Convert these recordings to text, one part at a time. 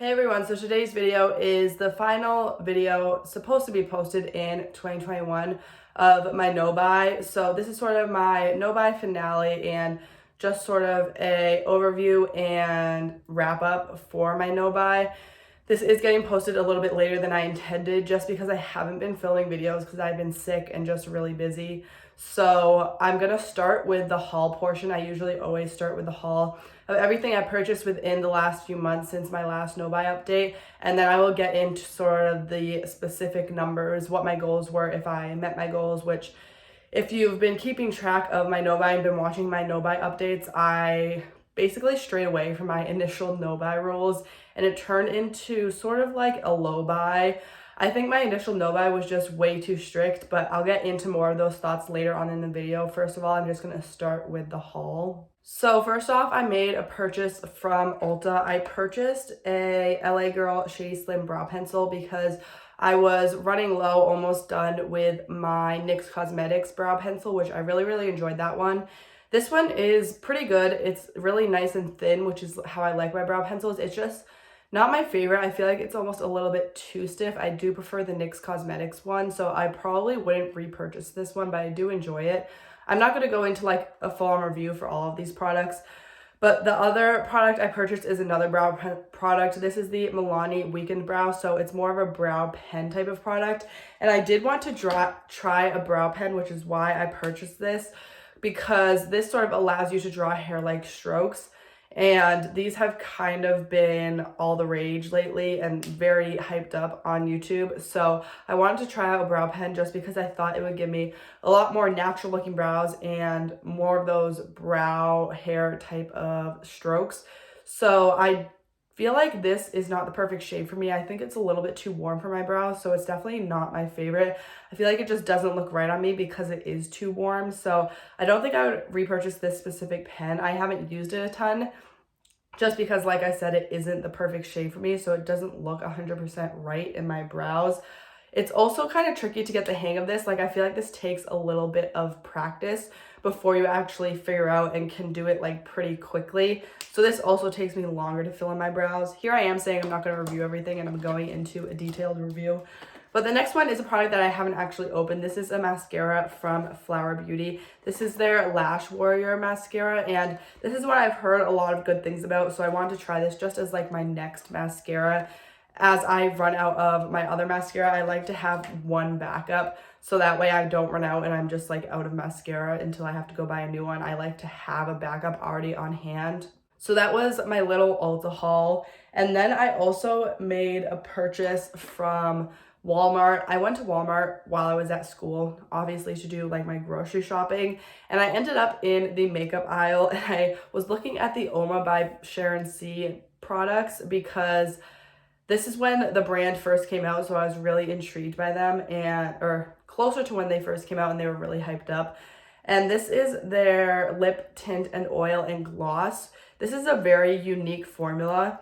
Hey everyone, so today's video is the final video supposed to be posted in 2021 of my no-buy. So this is sort of my no-buy finale and just sort of a overview and wrap up for my no-buy. This is getting posted a little bit later than I intended just because I haven't been filming videos because I've been sick and just really busy. So I'm gonna start with the haul portion. I usually always start with the haul of everything I purchased within the last few months since my last no-buy update, and then I will get into sort of the specific numbers, what my goals were, if I met my goals, which if you've been keeping track of my no-buy and been watching my no-buy updates, I basically strayed away from my initial no-buy rules and it turned into sort of like a low buy. I think my initial no-buy was just way too strict, but I'll get into more of those thoughts later on in the video. First of all, I'm just gonna start with the haul. So first off, I made a purchase from Ulta. I purchased a LA Girl Shady Slim Brow Pencil because I was running low, almost done with my NYX Cosmetics brow pencil, which I really enjoyed that one. This one is pretty good. It's really nice and thin, which is how I like my brow pencils. It's just not my favorite. I feel like it's almost a little bit too stiff. I do prefer the NYX Cosmetics one, so I probably wouldn't repurchase this one, but I do enjoy it. I'm not going to go into like a full-on review for all of these products, but the other product I purchased is another brow product. This is the Milani Weakened Brow, so it's more of a brow pen type of product. And I did want to try a brow pen, which is why I purchased this, because this sort of allows you to draw hair-like strokes. And these have kind of been all the rage lately and very hyped up on YouTube. So I wanted to try out a brow pen just because I thought it would give me a lot more natural looking brows and more of those brow hair type of strokes. So I feel like this is not the perfect shade for me. I think it's a little bit too warm for my brows, so it's definitely not my favorite. I feel like it just doesn't look right on me because it is too warm. So I don't think I would repurchase this specific pen. I haven't used it a ton just because, like I said, it isn't the perfect shade for me, so it doesn't look 100% right in my brows. It's also kind of tricky to get the hang of this. Like, I feel like this takes a little bit of practice before you actually figure out and can do it like pretty quickly. So this also takes me longer to fill in my brows. Here I am saying I'm not going to review everything and I'm going into a detailed review. But the next one is a product that I haven't actually opened. This is a mascara from Flower Beauty. This is their Lash Warrior mascara, and this is what I've heard a lot of good things about, so I wanted to try this just as like my next mascara. As I run out of my other mascara, I like to have one backup, so that way I don't run out and I'm just like out of mascara until I have to go buy a new one. I like to have a backup already on hand. So that was my little Ulta haul. And then I also made a purchase from Walmart. I went to Walmart while I was at school, obviously to do like my grocery shopping, and I ended up in the makeup aisle and I was looking at the Oma by Sharon C products because this is when the brand first came out, so I was really intrigued by them, or closer to when they first came out, and they were really hyped up. And this is their lip tint and oil and gloss. This is a very unique formula,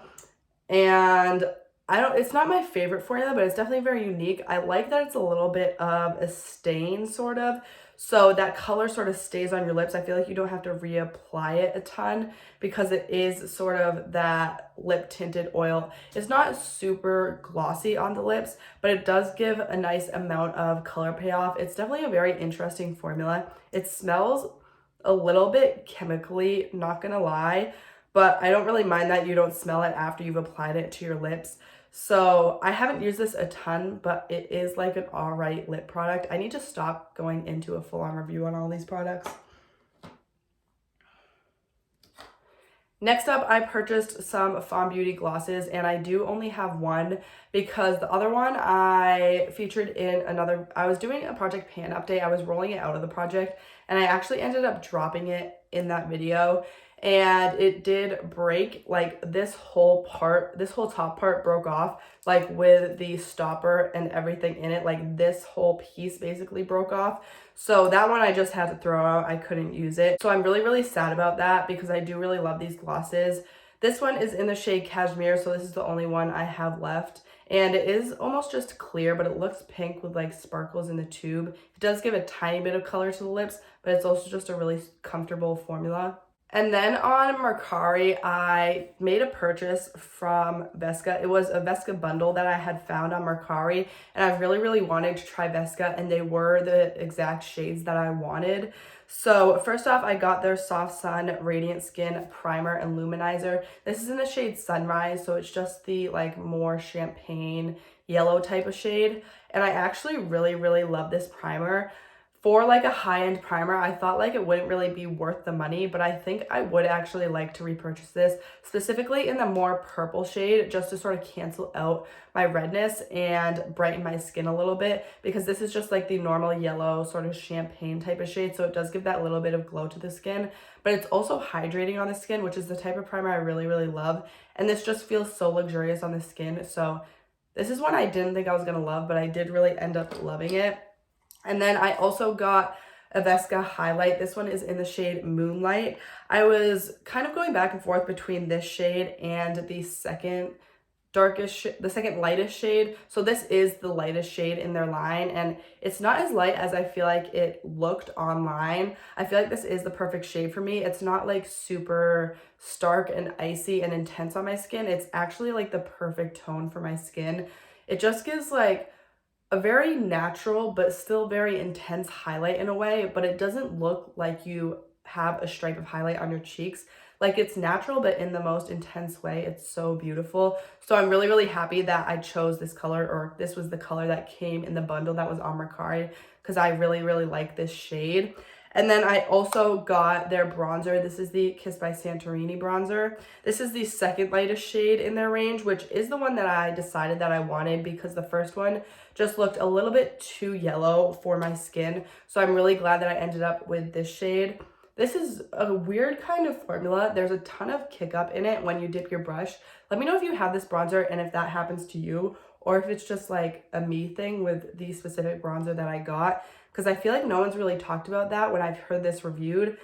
and it's not my favorite formula, but it's definitely very unique. I like that it's a little bit of a stain, sort of, so that color sort of stays on your lips. I feel like you don't have to reapply it a ton because it is sort of that lip tinted oil. It's not super glossy on the lips, but it does give a nice amount of color payoff. It's definitely a very interesting formula. It smells a little bit chemically, not gonna lie, but I don't really mind that you don't smell it after you've applied it to your lips. So I haven't used this a ton, but it is like an all right lip product. I need to stop going into a full-on review on all these products. Next up, I purchased some Fawn Beauty glosses, and I do only have one because the other one I featured in another, I was doing a Project Pan update. I was rolling it out of the project, and I actually ended up dropping it in that video. And it did break, like this whole top part broke off, like with the stopper and everything in it, like this whole piece basically broke off. So that one I just had to throw out. I couldn't use it. So I'm really sad about that because I do really love these glosses. This one is in the shade Cashmere, so this is the only one I have left. And it is almost just clear, but it looks pink with like sparkles in the tube. It does give a tiny bit of color to the lips, but it's also just a really comfortable formula. And then on Mercari, I made a purchase from Vesca. It was a Vesca bundle that I had found on Mercari, and I really, really wanted to try Vesca, and they were the exact shades that I wanted. So first off, I got their Soft Sun Radiant Skin Primer and Luminizer. This is in the shade Sunrise, so it's just the like more champagne yellow type of shade. And I actually really, really love this primer. For like a high-end primer, I thought like it wouldn't really be worth the money, but I think I would actually like to repurchase this, specifically in the more purple shade, just to sort of cancel out my redness and brighten my skin a little bit, because this is just like the normal yellow sort of champagne type of shade, so it does give that little bit of glow to the skin, but it's also hydrating on the skin, which is the type of primer I really, really love, and this just feels so luxurious on the skin. So this is one I didn't think I was gonna love, but I did really end up loving it. And then I also got a Vesca Highlight. This one is in the shade Moonlight. I was kind of going back and forth between this shade and the second lightest shade. So this is the lightest shade in their line, and it's not as light as I feel like it looked online. I feel like this is the perfect shade for me. It's not like super stark and icy and intense on my skin. It's actually like the perfect tone for my skin. It just gives like a very natural but still very intense highlight in a way, but it doesn't look like you have a stripe of highlight on your cheeks. Like, it's natural, but in the most intense way. It's so beautiful. So I'm really, really happy that I chose this color, or this was the color that came in the bundle that was on Mercari, because I really, really like this shade. And then I also got their bronzer. This is the Kiss by Santorini bronzer. This is the second lightest shade in their range, which is the one that I decided that I wanted, because the first one just looked a little bit too yellow for my skin. So I'm really glad that I ended up with this shade. This is a weird kind of formula. There's a ton of kick up in it when you dip your brush. Let me know if you have this bronzer and if that happens to you, or if it's just like a me thing with the specific bronzer that I got, because I feel like no one's really talked about that when I've heard this reviewed.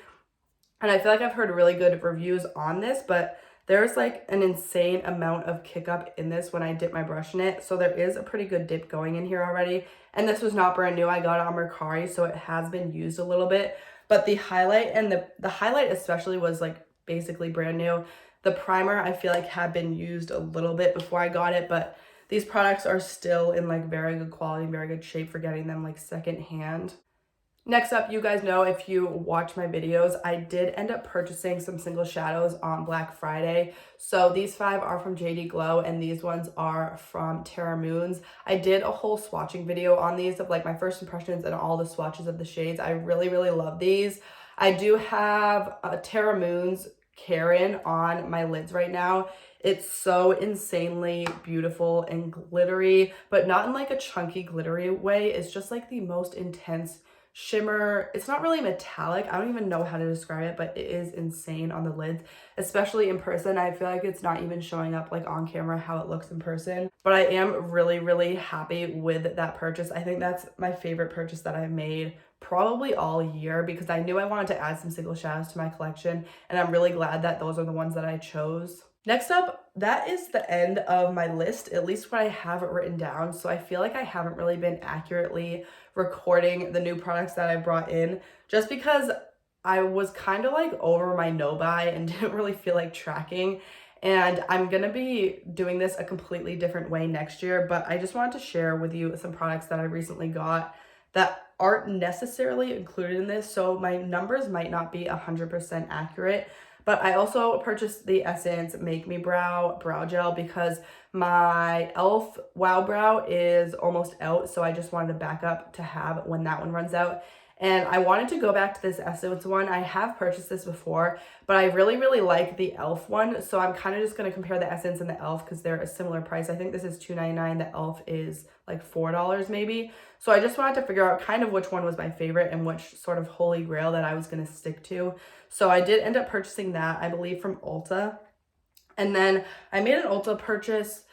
And I feel like I've heard really good reviews on this, but there's like an insane amount of kick up in this when I dip my brush in it. So there is a pretty good dip going in here already. And this was not brand new. I got it on Mercari, so it has been used a little bit. But the highlight, and the highlight especially, was like basically brand new. The primer I feel like had been used a little bit before I got it, but these products are still in like very good quality, very good shape for getting them like secondhand. Next up, you guys know, if you watch my videos, I did end up purchasing some single shadows on Black Friday. So these 5 are from JD Glow, and these ones are from Terra Moons. I did a whole swatching video on these of like my first impressions and all the swatches of the shades. I really, really love these. I do have a Terra Moons Karen on my lids right now. It's so insanely beautiful and glittery, but not in like a chunky glittery way. It's just like the most intense shimmer. It's not really metallic. I don't even know how to describe it, but it is insane on the lids, especially in person. I feel like it's not even showing up like on camera how it looks in person, but I am really, really happy with that purchase. I think that's my favorite purchase that I've made probably all year, because I knew I wanted to add some single shadows to my collection, and I'm really glad that those are the ones that I chose. Next up, that is the end of my list, at least what I have it written down. So I feel like I haven't really been accurately recording the new products that I brought in, just because I was kind of like over my no buy and didn't really feel like tracking. And I'm gonna be doing this a completely different way next year, but I just wanted to share with you some products that I recently got that aren't necessarily included in this. So my numbers might not be 100% accurate. But I also purchased the Essence Make Me Brow Gel, because my e.l.f. Wow Brow is almost out. So I just wanted to back up to have when that one runs out. And I wanted to go back to this Essence one. I have purchased this before, but I really, really like the e.l.f. one. So I'm kind of just going to compare the Essence and the e.l.f. because they're a similar price. I think this is $2.99. The e.l.f. is like $4 maybe. So I just wanted to figure out kind of which one was my favorite and which sort of holy grail that I was going to stick to. So I did end up purchasing that, I believe, from Ulta. And then I made an Ulta purchase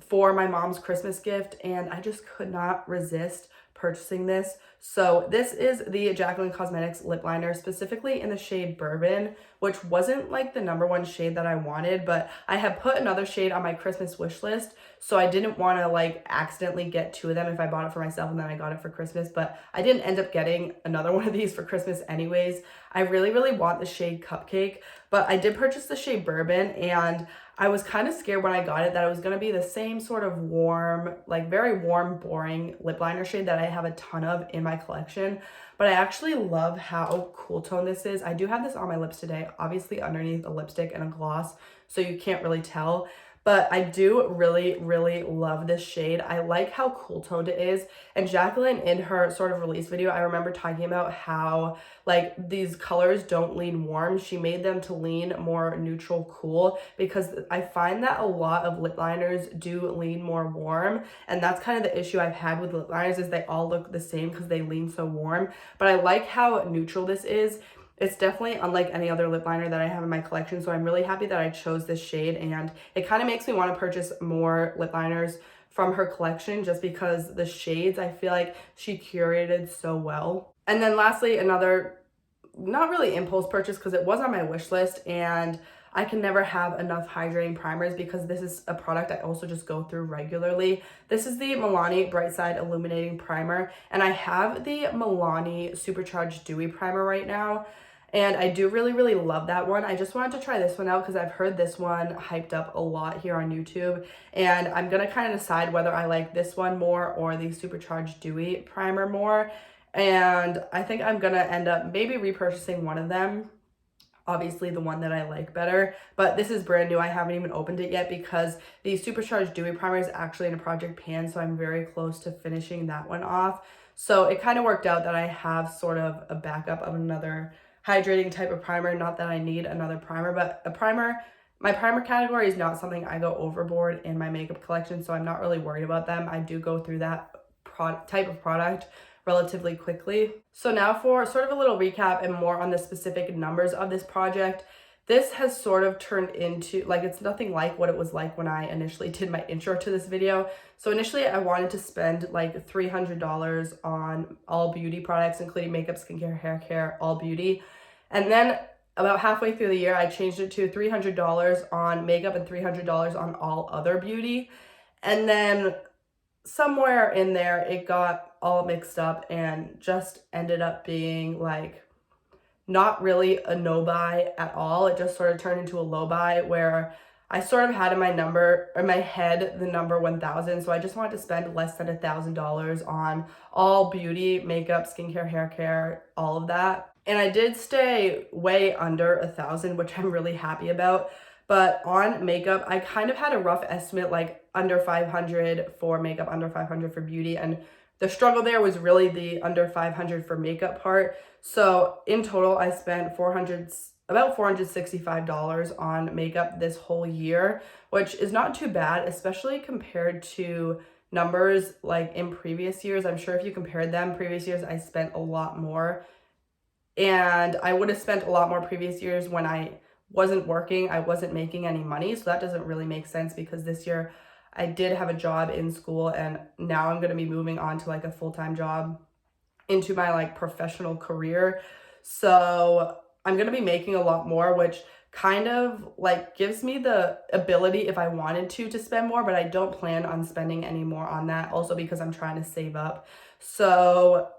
for my mom's Christmas gift, and I just could not resist purchasing this. So this is the Jacqueline Cosmetics lip liner, specifically in the shade Bourbon, which wasn't like the #1 shade that I wanted, but I had put another shade on my Christmas wish list, so I didn't want to like accidentally get 2 of them if I bought it for myself and then I got it for Christmas, but I didn't end up getting another one of these for Christmas anyways. I really, really want the shade Cupcake, but I did purchase the shade Bourbon, and I was kind of scared when I got it that it was going to be the same sort of warm, like very warm, boring lip liner shade that I have a ton of in my collection. But I actually love how cool tone this is. I do have this on my lips today, obviously underneath a lipstick and a gloss, so you can't really tell. But I do really, really love this shade. I like how cool toned it is. And Jacqueline, in her sort of release video, I remember talking about how like these colors don't lean warm. She made them to lean more neutral cool, because I find that a lot of lip liners do lean more warm. And that's kind of the issue I've had with lip liners, is they all look the same because they lean so warm. But I like how neutral this is. It's definitely unlike any other lip liner that I have in my collection, so I'm really happy that I chose this shade, and it kind of makes me want to purchase more lip liners from her collection just because the shades, I feel like she curated so well. And then lastly, another not really impulse purchase, because it was on my wish list, and I can never have enough hydrating primers because this is a product I also just go through regularly. This is the Milani Bright Side Illuminating Primer, and I have the Milani Supercharged Dewy Primer right now. And I do really, really love that one. I just wanted to try this one out because I've heard this one hyped up a lot here on YouTube. And I'm going to kind of decide whether I like this one more or the Supercharged Dewy Primer more. And I think I'm going to end up maybe repurchasing one of them. Obviously the one that I like better, but this is brand new. I haven't even opened it yet because the Supercharged Dewy Primer is actually in a project pan, so I'm very close to finishing that one off. So it kind of worked out that I have sort of a backup of another hydrating type of primer. Not that I need another primer, but a primer, my primer category is not something I go overboard in my makeup collection, so I'm not really worried about them. I do go through that type of product relatively quickly. So now for sort of a little recap and more on the specific numbers of this project. This has sort of turned into, like, it's nothing like what it was like when I initially did my intro to this video. So initially I wanted to spend like $300 on all beauty products, including makeup, skincare, hair care, all beauty. And then about halfway through the year, I changed it to $300 on makeup and $300 on all other beauty. And then somewhere in there, it got all mixed up and just ended up being like not really a no buy at all. It just sort of turned into a low buy where I sort of had in my head the number 1,000. So I just wanted to spend less than $1,000 on all beauty, makeup, skincare, hair care, all of that. And I did stay way under 1,000, which I'm really happy about. But on makeup, I kind of had a rough estimate, like under 500 for makeup, under 500 for beauty. And the struggle there was really the under 500 for makeup part. So in total, I spent about $465 on makeup this whole year, which is not too bad, especially compared to numbers like in previous years. I'm sure if you compared them, previous years, I spent a lot more. And I would have spent a lot more previous years when I wasn't working, I wasn't making any money. So that doesn't really make sense because this year I did have a job in school, and now I'm going to be moving on to like a full-time job into my like professional career. So I'm going to be making a lot more, which kind of like gives me the ability, if I wanted to spend more, but I don't plan on spending any more on that, also because I'm trying to save up. So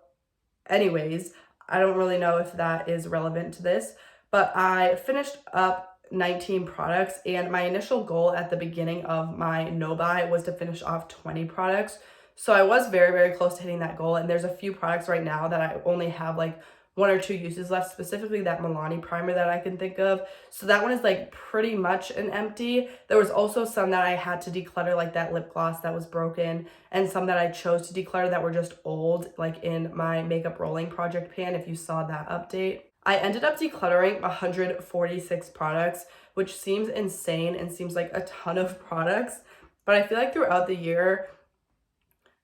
anyways, I don't really know if that is relevant to this, but I finished up 19 products, and my initial goal at the beginning of my no buy was to finish off 20 products. So I was very, very close to hitting that goal, and there's a few products right now that I only have like 1 or 2 uses left, specifically that Milani primer that I can think of. So that one is like pretty much an empty. There was also some that I had to declutter, like that lip gloss that was broken, and some that I chose to declutter that were just old, like in my makeup rolling project pan, if you saw that update. I ended up decluttering 146 products, which seems insane and seems like a ton of products. But I feel like throughout the year,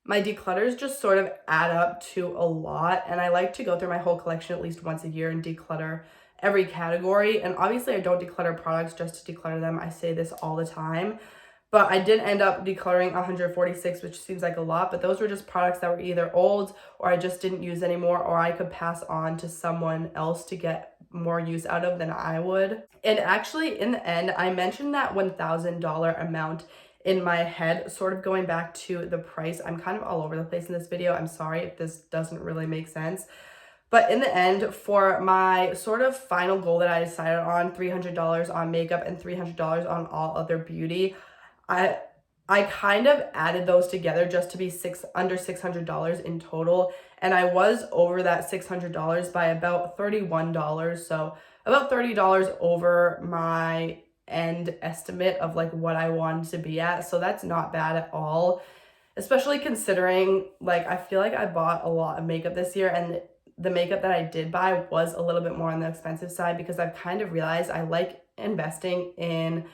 my declutters just sort of add up to a lot. And I like to go through my whole collection at least once a year and declutter every category. And obviously I don't declutter products just to declutter them. I say this all the time. but I did end up decluttering 146, which seems like a lot, but those were just products that were either old or I just didn't use anymore, or I could pass on to someone else to get more use out of than I would. And actually, in the end, I mentioned that $1,000 amount in my head, sort of going back to the price. I'm kind of all over the place in this video. I'm sorry if this doesn't really make sense. But in the end, for my sort of final goal that I decided on, $300 on makeup and $300 on all other beauty, I kind of added those together just to be under $600 in total. And I was over that $600 by about $31. So about $30 over my end estimate of like what I wanted to be at. So that's not bad at all, especially considering like I feel like I bought a lot of makeup this year, and the makeup that I did buy was a little bit more on the expensive side because I've kind of realized I like investing in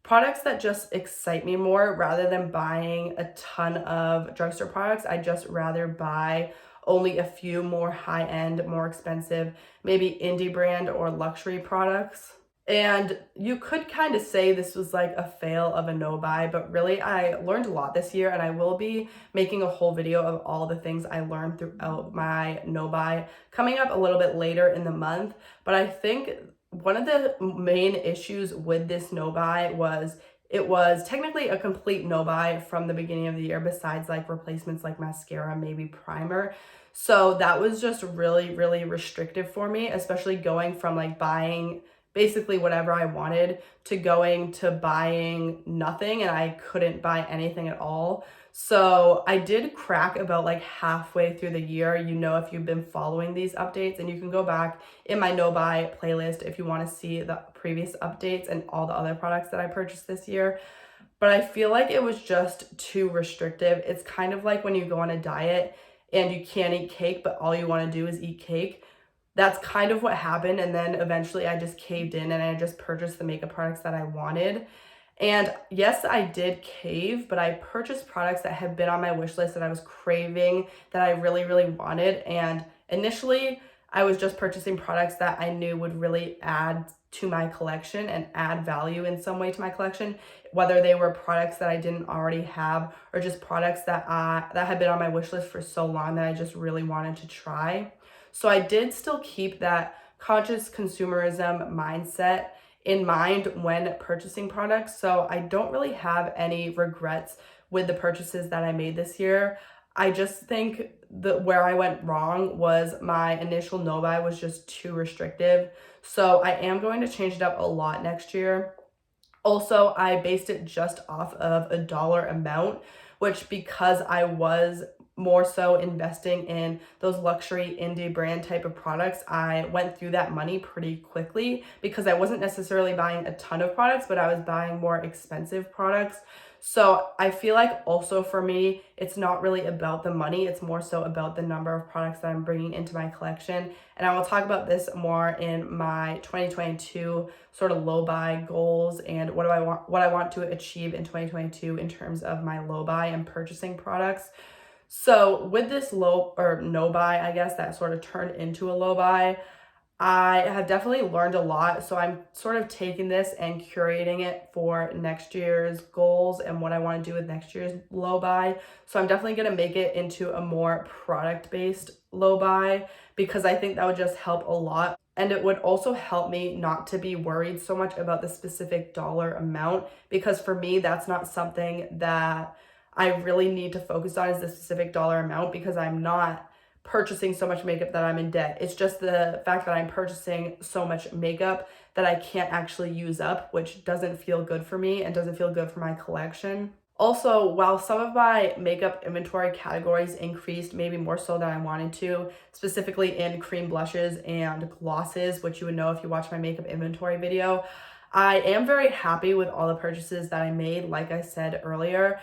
products that just excite me more rather than buying a ton of drugstore products. I just rather buy only a few more high-end, more expensive, maybe indie brand or luxury products. And you could kind of say this was like a fail of a no buy, but really I learned a lot this year, and I will be making a whole video of all the things I learned throughout my no buy coming up a little bit later in the month. But I think one of the main issues with this no buy was it was technically a complete no buy from the beginning of the year, besides like replacements like mascara, maybe primer. So that was just really, really restrictive for me, especially going from like buying basically whatever I wanted to going to buying nothing, and I couldn't buy anything at all. So I did crack about like halfway through the year, if you've been following these updates, and you can go back in my no buy playlist if you want to see the previous updates and all the other products that I purchased this year. But I feel like it was just too restrictive. It's kind of like when you go on a diet and you can't eat cake, but all you want to do is eat cake. That's kind of what happened, and then eventually I just caved in and I just purchased the makeup products that I wanted. And yes, I did cave, but I purchased products that had been on my wish list that I was craving, that I really, really wanted. And initially, I was just purchasing products that I knew would really add to my collection and add value in some way to my collection, whether they were products that I didn't already have or just products that had been on my wish list for so long that I just really wanted to try. So I did still keep that conscious consumerism mindset in mind when purchasing products. So I don't really have any regrets with the purchases that I made this year. I just think that where I went wrong was my initial no buy was just too restrictive. So I am going to change it up a lot next year. Also, I based it just off of a dollar amount, which because I was more so investing in those luxury indie brand type of products, I went through that money pretty quickly because I wasn't necessarily buying a ton of products, but I was buying more expensive products. So I feel like also for me, it's not really about the money. It's more so about the number of products that I'm bringing into my collection. And I will talk about this more in my 2022 sort of low buy goals and what I want to achieve in 2022 in terms of my low buy and purchasing products. So with this low or no buy, I guess that sort of turned into a low buy, I have definitely learned a lot. So I'm sort of taking this and curating it for next year's goals and what I want to do with next year's low buy. So I'm definitely going to make it into a more product-based low buy because I think that would just help a lot. And it would also help me not to be worried so much about the specific dollar amount, because for me, that's not something that I really need to focus on, is the specific dollar amount, because I'm not purchasing so much makeup that I'm in debt. It's just the fact that I'm purchasing so much makeup that I can't actually use up, which doesn't feel good for me and doesn't feel good for my collection. Also, while some of my makeup inventory categories increased, maybe more so than I wanted to, specifically in cream blushes and glosses, which you would know if you watch my makeup inventory video, I am very happy with all the purchases that I made, like I said earlier.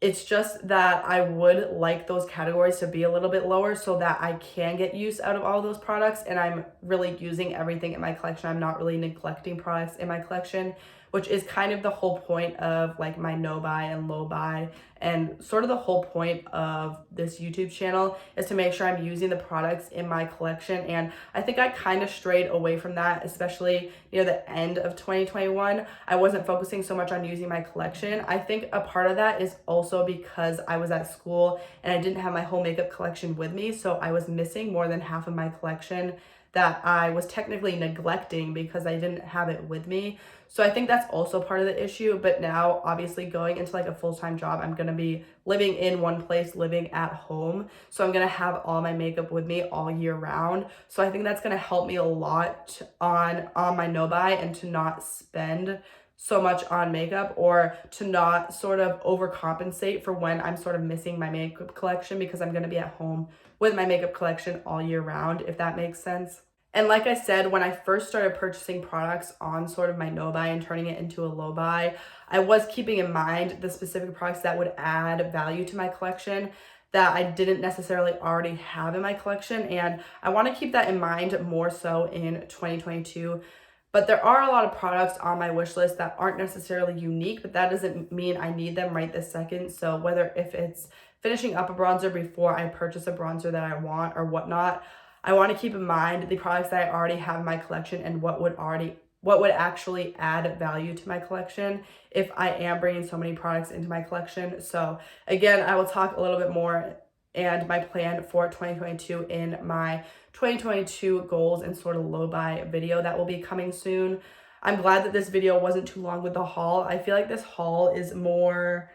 It's just that I would like those categories to be a little bit lower so that I can get use out of all those products and I'm really using everything in my collection. I'm not really neglecting products in my collection. which is kind of the whole point of like my no buy and low buy, and sort of the whole point of this YouTube channel is to make sure I'm using the products in my collection. And I think I kind of strayed away from that, especially near the end of 2021. I wasn't focusing so much on using my collection. I think a part of that is also because I was at school and I didn't have my whole makeup collection with me, so I was missing more than half of my collection that I was technically neglecting because I didn't have it with me. So I think that's also part of the issue. But now, obviously, going into like a full-time job, I'm gonna be living in one place, living at home. So I'm gonna have all my makeup with me all year round. So I think that's gonna help me a lot on my no buy, and to not spend so much on makeup, or to not sort of overcompensate for when I'm sort of missing my makeup collection, because I'm gonna be at home with my makeup collection all year round, if that makes sense. And like I said, when I first started purchasing products on sort of my no buy and turning it into a low buy, I was keeping in mind the specific products that would add value to my collection that I didn't necessarily already have in my collection. And I want to keep that in mind more so in 2022. But there are a lot of products on my wish list that aren't necessarily unique, but that doesn't mean I need them right this second. So whether if it's finishing up a bronzer before I purchase a bronzer that I want or whatnot, I want to keep in mind the products that I already have in my collection and what would actually add value to my collection if I am bringing so many products into my collection. So again, I will talk a little bit more and my plan for 2022 in my 2022 goals and sort of low buy video that will be coming soon. I'm glad that this video wasn't too long with the haul. I feel like this haul is more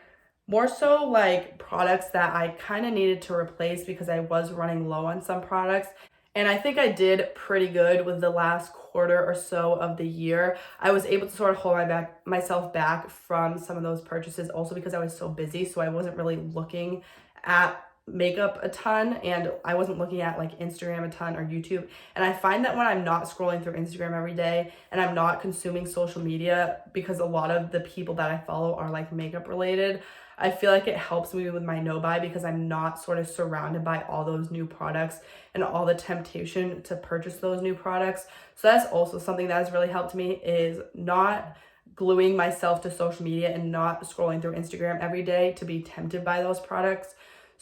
so like products that I kind of needed to replace because I was running low on some products. And I think I did pretty good with the last quarter or so of the year. I was able to sort of hold myself back from some of those purchases, also because I was so busy. So I wasn't really looking at makeup a ton, and I wasn't looking at like Instagram a ton or YouTube. And I find that when I'm not scrolling through Instagram every day and I'm not consuming social media, because a lot of the people that I follow are like makeup related, I feel like it helps me with my no buy because I'm not sort of surrounded by all those new products and all the temptation to purchase those new products. So that's also something that has really helped me, is not gluing myself to social media and not scrolling through Instagram every day to be tempted by those products.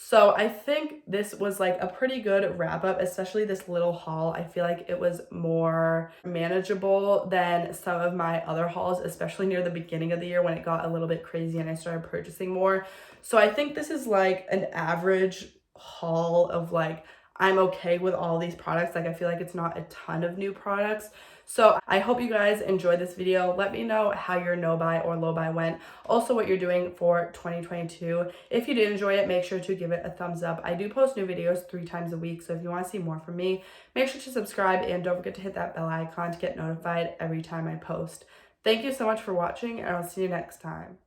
So I think this was like a pretty good wrap up, especially this little haul. I feel like it was more manageable than some of my other hauls, especially near the beginning of the year when it got a little bit crazy and I started purchasing more. So I think this is like an average haul of like, I'm okay with all these products. Like I feel like it's not a ton of new products. So I hope you guys enjoyed this video. Let me know how your no buy or low buy went. Also what you're doing for 2022. If you did enjoy it, make sure to give it a thumbs up. I do post new videos 3 times a week. So if you want to see more from me, make sure to subscribe and don't forget to hit that bell icon to get notified every time I post. Thank you so much for watching, and I'll see you next time.